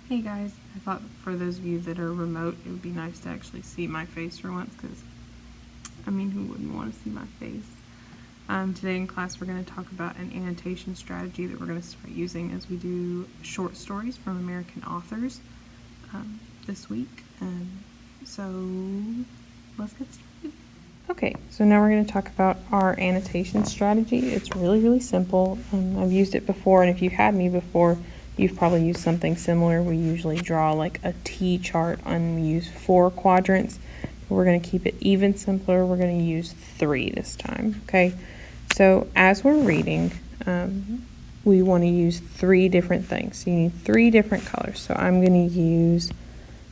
Hey guys, I thought for those of you that are remote, it would be nice to actually see my face for once, because, I mean, who wouldn't want to see my face? Today in class, we're going to talk about an annotation strategy that we're going to start using as we do short stories from American authors this week. So let's get started. Okay, so now we're going to talk about our annotation strategy. It's really simple. I've used it before, and if you've had me before, you've probably used something similar. We usually draw like a T chart and we use 4 quadrants. But we're going to keep it even simpler. We're going to use 3 this time, okay? So as we're reading, we want to use 3 different things. So you need 3 different colors. So I'm going to use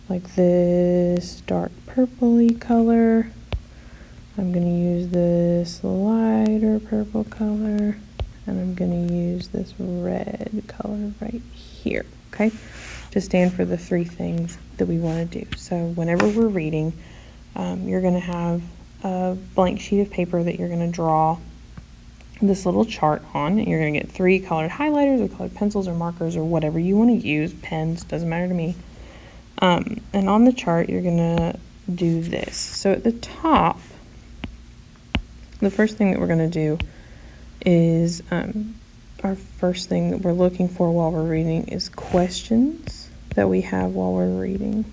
like this dark purpley color. I'm going to use this lighter purple color, and I'm going to use this red color right here, okay, to stand for the 3 things that we want to do. So whenever we're reading, you're going to have a blank sheet of paper that you're going to draw this little chart on, and you're going to get 3 colored highlighters or colored pencils or markers or whatever you want to use, pens, doesn't matter to me. And on the chart, you're going to do this. So at the top, the first thing that we're going to do is our first thing that we're looking for while we're reading is questions that we have while we're reading.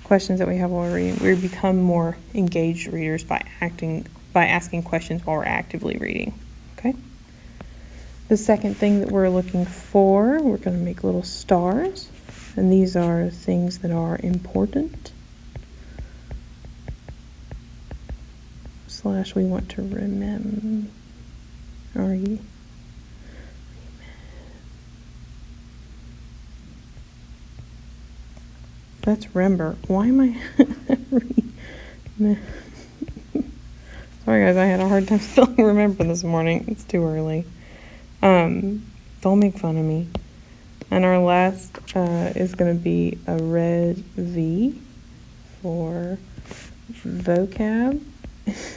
Questions that we have while we're reading. We become more engaged readers by asking questions while we're actively reading. Okay. The second thing that we're looking for, we're going to make little stars, and these are things that are important. / we want to remember. That's remember. Why am I? Sorry guys, I had a hard time spelling remember this morning. It's too early. Don't make fun of me. And our last is going to be a red V for vocab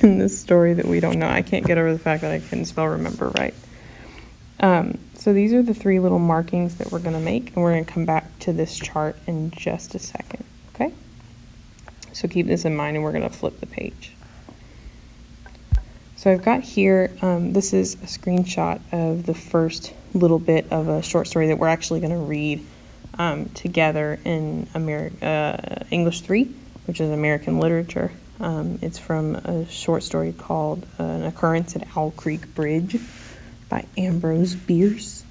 in this story that we don't know. I can't get over the fact that I couldn't spell remember right. So these are the 3 little markings that we're going to make, and we're going to come back to this chart in just a second, okay? So keep this in mind, and we're going to flip the page. So I've got here, this is a screenshot of the first little bit of a short story that we're actually going to read together in English 3, which is American literature. It's from a short story called An Occurrence at Owl Creek Bridge by Ambrose Bierce.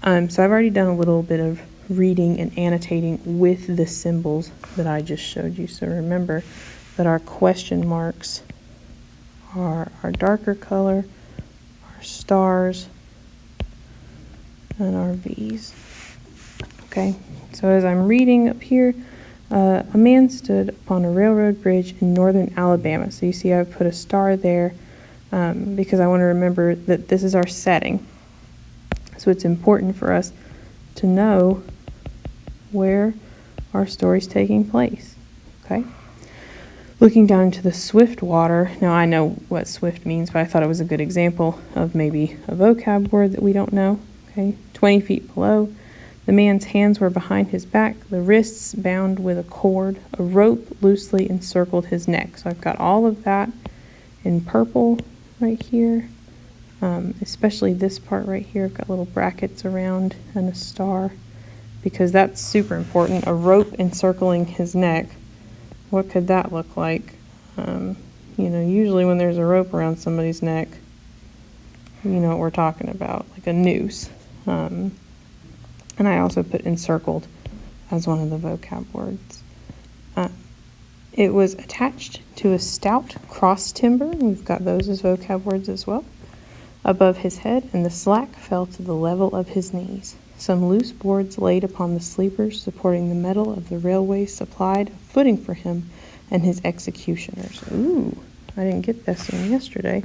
So I've already done a little bit of reading and annotating with the symbols that I just showed you. So remember that our question marks are our darker color, our stars, and our V's. Okay, so as I'm reading up here, a man stood upon a railroad bridge in northern Alabama. So you see I've put a star there because I want to remember that this is our setting. So it's important for us to know where our story's taking place. Okay. Looking down into the swift water. Now I know what swift means, but I thought it was a good example of maybe a vocab word that we don't know. Okay. 20 feet below. The man's hands were behind his back, the wrists bound with a cord. A rope loosely encircled his neck. So I've got all of that in purple right here, especially this part right here. I've got little brackets around and a star because that's super important. A rope encircling his neck. What could that look like? Usually when there's a rope around somebody's neck, you know what we're talking about, like a noose. And I also put encircled as one of the vocab words. It was attached to a stout cross timber. We've got those as vocab words as well. Above his head, and the slack fell to the level of his knees. Some loose boards laid upon the sleepers supporting the metal of the railway supplied a footing for him and his executioners. Ooh, I didn't get this one yesterday.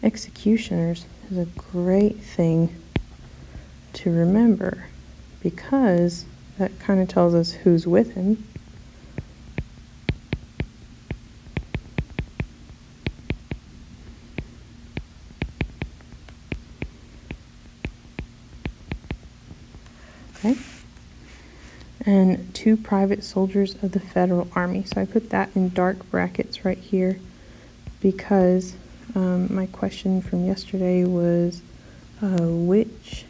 Executioners is a great thing to remember, because that kind of tells us who's with him. okay? And 2 private soldiers of the Federal Army. So I put that in dark brackets right here because my question from yesterday was which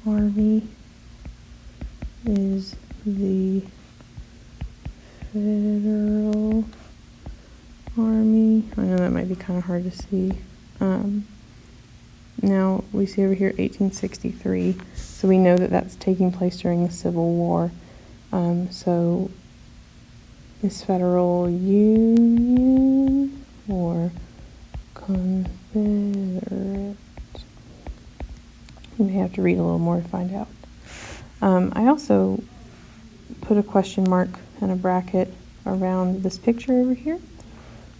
army is the Federal Army? I know that might be kind of hard to see. Now we see over here 1863, so we know that that's taking place during the Civil War. So is Federal Union or Confederate? You may have to read a little more to find out. I also put a question mark and a bracket around this picture over here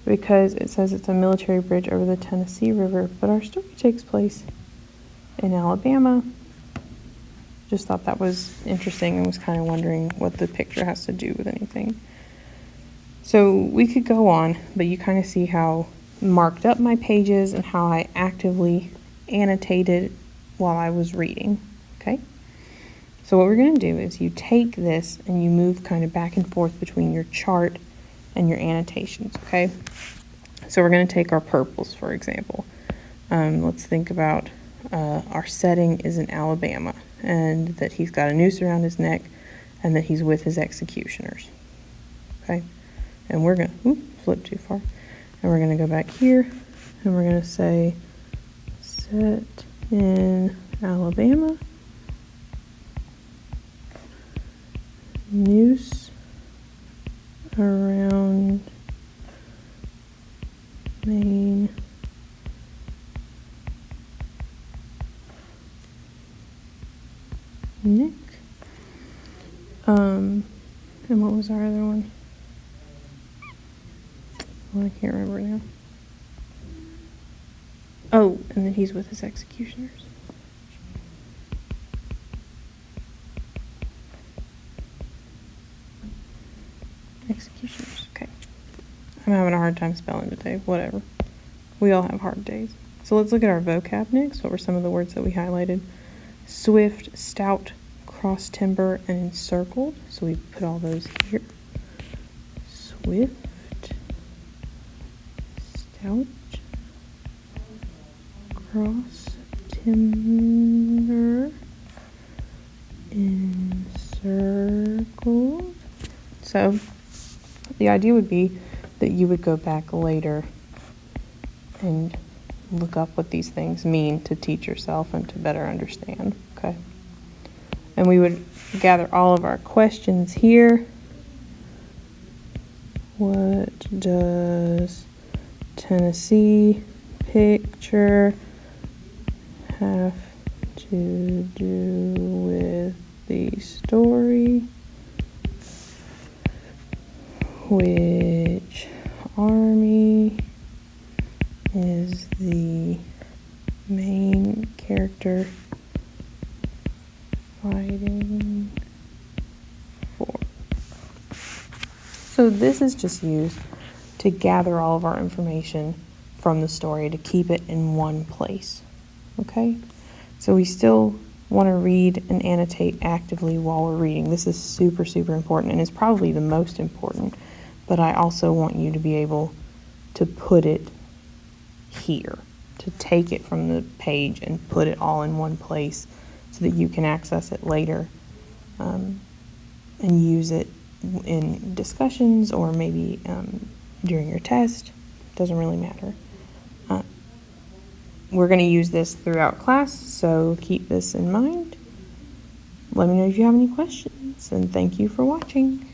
because it says it's a military bridge over the Tennessee River, but our story takes place in Alabama. Just thought that was interesting and was kind of wondering what the picture has to do with anything. So we could go on, but you kind of see how marked up my pages and how I actively annotated while I was reading, okay? So what we're going to do is you take this and you move kind of back and forth between your chart and your annotations, okay? So we're going to take our purples, for example. Let's think about our setting is in Alabama, and that he's got a noose around his neck and that he's with his executioners, okay? And we're going to flip too far. And we're going to go back here and we're going to say set in Alabama, noose around main neck. And what was our other one? Well, I can't remember now. Oh, and then he's with his executioners. Executioners, okay. I'm having a hard time spelling today, whatever. We all have hard days. So let's look at our vocab next. What were some of the words that we highlighted? Swift, stout, cross timber, and encircled. So we put all those here. Swift, stout, cross timber, encircled. So the idea would be that you would go back later and look up what these things mean to teach yourself and to better understand, okay? And we would gather all of our questions here. What does Tennessee picture have to do with the story? Which army is the main character fighting for? So this is just used to gather all of our information from the story to keep it in one place, okay? So we still want to read and annotate actively while we're reading. This is super, super important, and it's probably the most important, but I also want you to be able to put it here, to take it from the page and put it all in one place so that you can access it later and use it in discussions or maybe during your test. Doesn't really matter. We're going to use this throughout class, so keep this in mind. Let me know if you have any questions, and thank you for watching.